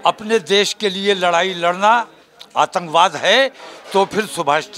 अपने देश के लिए लड़ाई लड़ना आतंकवाद है तो फिर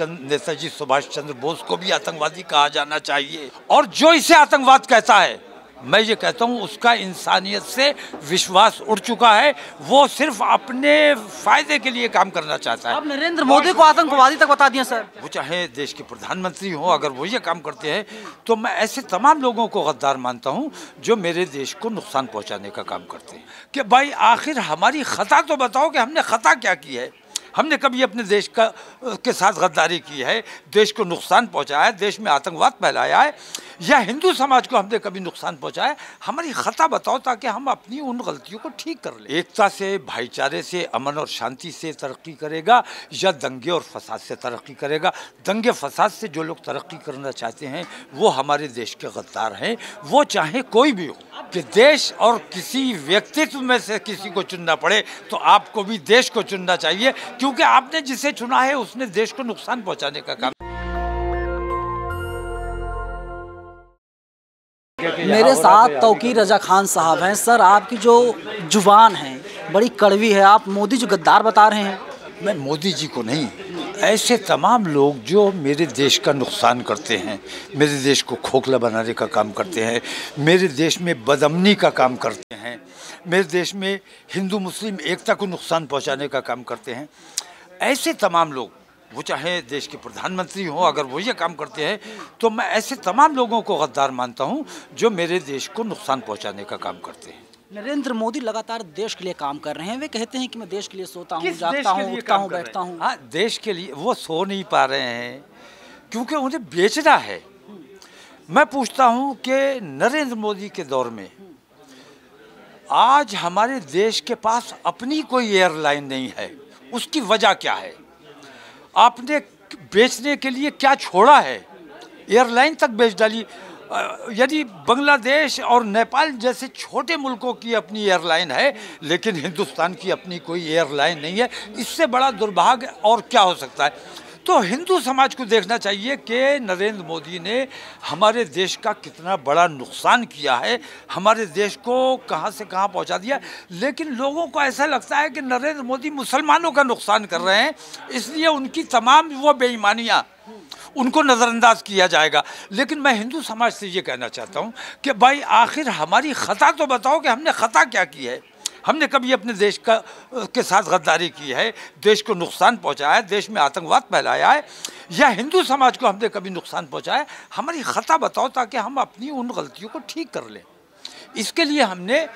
नेताजी सुभाष चंद्र बोस को भी आतंकवादी कहा जाना चाहिए। और जो इसे आतंकवाद कहता है, मैं ये कहता हूँ उसका इंसानियत से विश्वास उड़ चुका है। वो सिर्फ अपने फायदे के लिए काम करना चाहता है। अब नरेंद्र मोदी को आतंकवादी तक बता दिया सर। वो चाहे देश के प्रधानमंत्री हो, अगर वो ये काम करते हैं तो मैं ऐसे तमाम लोगों को गद्दार मानता हूँ जो मेरे देश को नुकसान पहुँचाने का काम करते हैं। कि भाई आखिर हमारी खता तो बताओ कि हमने खता क्या की है। हमने कभी अपने देश के साथ गद्दारी की है, देश को नुकसान पहुंचाया है, देश में आतंकवाद फैलाया है, या हिंदू समाज को हमने कभी नुकसान पहुंचाया है? हमारी खता बताओ ताकि हम अपनी उन गलतियों को ठीक कर लें। एकता से, भाईचारे से, अमन और शांति से तरक्की करेगा या दंगे और फसाद से तरक्की करेगा? दंगे फसाद से जो लोग तरक्की करना चाहते हैं वो हमारे देश के गद्दार हैं। वो चाहे कोई भी हो, कि देश और किसी व्यक्तित्व में से किसी को चुनना पड़े तो आपको भी देश को चुनना चाहिए, क्योंकि आपने जिसे चुना है उसने देश को नुकसान पहुंचाने का काम। मेरे साथ तौकीर रजा खान साहब हैं। सर, आपकी जो जुबान है बड़ी कड़वी है, आप मोदी जो गद्दार बता रहे हैं। मैं मोदी जी को नहीं, ऐसे तमाम लोग जो मेरे देश का नुकसान करते हैं, मेरे देश को खोखला बनाने का काम करते हैं, मेरे देश में बदअमनी का काम करते हैं, मेरे देश में हिंदू मुस्लिम एकता को नुकसान पहुंचाने का काम करते हैं, ऐसे तमाम लोग, वो चाहे देश के प्रधानमंत्री हो, अगर वो ये काम करते हैं तो मैं ऐसे तमाम लोगों को गद्दार मानता हूँ जो मेरे देश को नुकसान पहुँचाने का काम करते हैं। नरेंद्र मोदी लगातार देश के लिए काम कर रहे हैं। वे कहते हैं कि मैं देश के लिए सोता हूँ, जागता हूँ, उठता हूँ, बैठता हूँ। हाँ, देश के लिए वो सो नहीं पा रहे हैं क्योंकि उन्हें बेचना है। मैं पूछता हूँ कि नरेंद्र मोदी के दौर में आज हमारे देश के पास अपनी कोई एयरलाइन नहीं है, उसकी वजह क्या है? आपने बेचने के लिए क्या छोड़ा है? एयरलाइन तक बेच डाली। यदि बांग्लादेश और नेपाल जैसे छोटे मुल्कों की अपनी एयरलाइन है, लेकिन हिंदुस्तान की अपनी कोई एयरलाइन नहीं है, इससे बड़ा दुर्भाग्य और क्या हो सकता है? तो हिंदू समाज को देखना चाहिए कि नरेंद्र मोदी ने हमारे देश का कितना बड़ा नुकसान किया है, हमारे देश को कहां से कहां पहुंचा दिया। लेकिन लोगों को ऐसा लगता है कि नरेंद्र मोदी मुसलमानों का नुकसान कर रहे हैं, इसलिए उनकी तमाम वो बेईमानियां, उनको नज़रअंदाज किया जाएगा। लेकिन मैं हिंदू समाज से ये कहना चाहता हूँ कि भाई आखिर हमारी खता तो बताओ कि हमने खता क्या की है। हमने कभी अपने देश के साथ गद्दारी की है, देश को नुकसान पहुंचाया है, देश में आतंकवाद फैलाया है, या हिंदू समाज को हमने कभी नुकसान पहुंचाया है? हमारी खता बताओ ताकि हम अपनी उन गलतियों को ठीक कर लें। इसके लिए हमने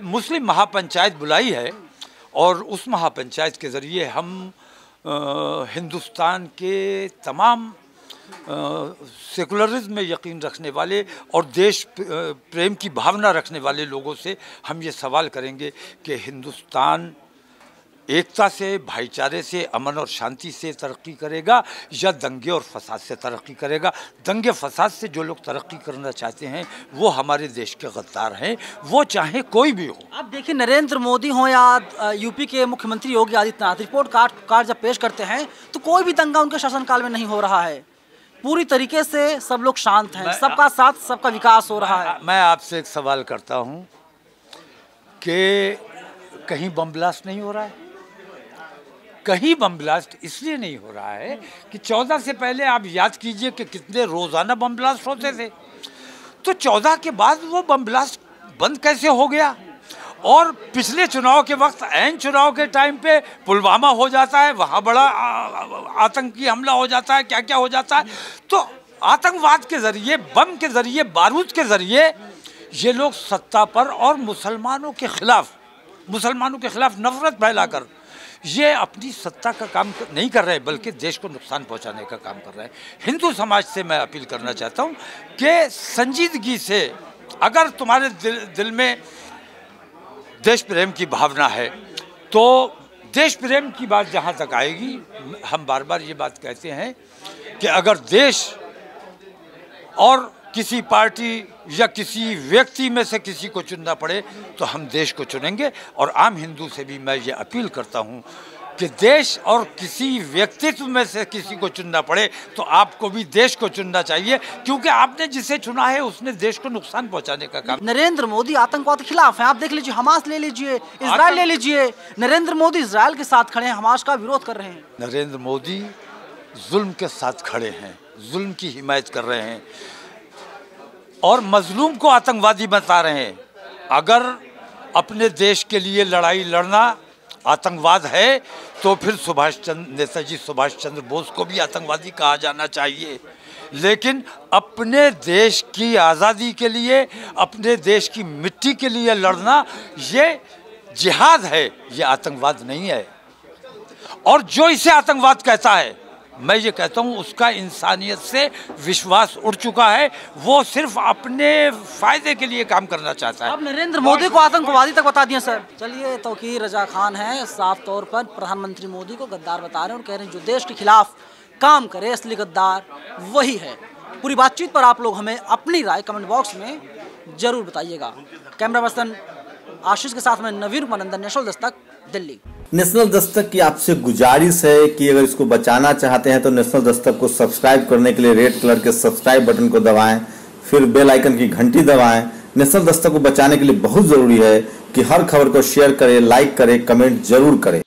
मुस्लिम महापंचायत बुलाई है और उस महापंचायत के ज़रिए हम हिंदुस्तान के तमाम सेकुलरिज्म में यकीन रखने वाले और देश प्रेम की भावना रखने वाले लोगों से हम ये सवाल करेंगे कि हिंदुस्तान एकता से, भाईचारे से, अमन और शांति से तरक्की करेगा या दंगे और फसाद से तरक्की करेगा? दंगे फसाद से जो लोग तरक्की करना चाहते हैं वो हमारे देश के गद्दार हैं, वो चाहे कोई भी हो। आप देखिए, नरेंद्र मोदी हो या यूपी के मुख्यमंत्री योगी आदित्यनाथ, रिपोर्ट कार्ड जब पेश करते हैं तो कोई भी दंगा उनके शासनकाल में नहीं हो रहा है। पूरी तरीके से सब लोग शांत हैं, सबका साथ, सबका विकास हो रहा है। मैं आपसे एक सवाल करता हूँ कि कहीं बम ब्लास्ट नहीं हो रहा है? कहीं बम ब्लास्ट इसलिए नहीं हो रहा है कि 14 से पहले आप याद कीजिए कि कितने रोज़ाना बम ब्लास्ट होते थे। तो 14 के बाद वो बम ब्लास्ट बंद कैसे हो गया? और पिछले चुनाव के वक्त, ऐन चुनाव के टाइम पे पुलवामा हो जाता है, वहाँ बड़ा आतंकी हमला हो जाता है, क्या क्या हो जाता है। तो आतंकवाद के ज़रिए, बम के ज़रिए, बारूद के ज़रिए ये लोग सत्ता पर और मुसलमानों के खिलाफ नफरत फैलाकर ये अपनी सत्ता का काम नहीं कर रहे, बल्कि देश को नुकसान पहुंचाने का काम कर रहे हैं। हिंदू समाज से मैं अपील करना चाहता हूं कि संजीदगी से, अगर तुम्हारे दिल में देश प्रेम की भावना है तो देश प्रेम की बात जहां तक आएगी, हम बार बार ये बात कहते हैं कि अगर देश और किसी पार्टी या किसी व्यक्ति में से किसी को चुनना पड़े तो हम देश को चुनेंगे। और आम हिंदू से भी मैं ये अपील करता हूँ कि देश और किसी व्यक्तित्व में से किसी को चुनना पड़े तो आपको भी देश को चुनना चाहिए, क्योंकि आपने जिसे चुना है उसने देश को नुकसान पहुंचाने का काम। नरेंद्र मोदी आतंकवाद के खिलाफ हैं। आप देख लीजिए, हमास ले लीजिए, इजराइल ले लीजिए, नरेंद्र मोदी इजराइल के साथ खड़े हैं, हमास का विरोध कर रहे हैं। नरेंद्र मोदी जुल्म के साथ खड़े हैं, जुल्म की हिमायत कर रहे हैं और मजलूम को आतंकवादी बता रहे हैं। अगर अपने देश के लिए लड़ाई लड़ना आतंकवाद है तो फिर नेताजी सुभाष चंद्र बोस को भी आतंकवादी कहा जाना चाहिए। लेकिन अपने देश की आज़ादी के लिए, अपने देश की मिट्टी के लिए लड़ना ये जिहाद है, ये आतंकवाद नहीं है। और जो इसे आतंकवाद कहता है, मैं ये कहता हूँ उसका इंसानियत से विश्वास उड़ चुका है, वो सिर्फ अपने फायदे के लिए काम करना चाहता है। अब नरेंद्र मोदी को आतंकवादी तक बता दिया सर। चलिए, तौकीर रजा खान है, साफ तौर पर प्रधानमंत्री मोदी को गद्दार बता रहे हैं और कह रहे हैं जो देश के खिलाफ काम करे असली गद्दार वही है। पूरी बातचीत पर आप लोग हमें अपनी राय कमेंट बॉक्स में जरूर बताइएगा। कैमरा पर्सन आशीष के साथ में नवीन मनंदन, नेशनल दस्तक, दिल्ली। नेशनल दस्तक की आपसे गुजारिश है कि अगर इसको बचाना चाहते हैं तो नेशनल दस्तक को सब्सक्राइब करने के लिए रेड कलर के सब्सक्राइब बटन को दबाएं, फिर बेल आइकन की घंटी दबाएं। नेशनल दस्तक को बचाने के लिए बहुत जरूरी है कि हर खबर को शेयर करें, लाइक करें, कमेंट जरूर करें।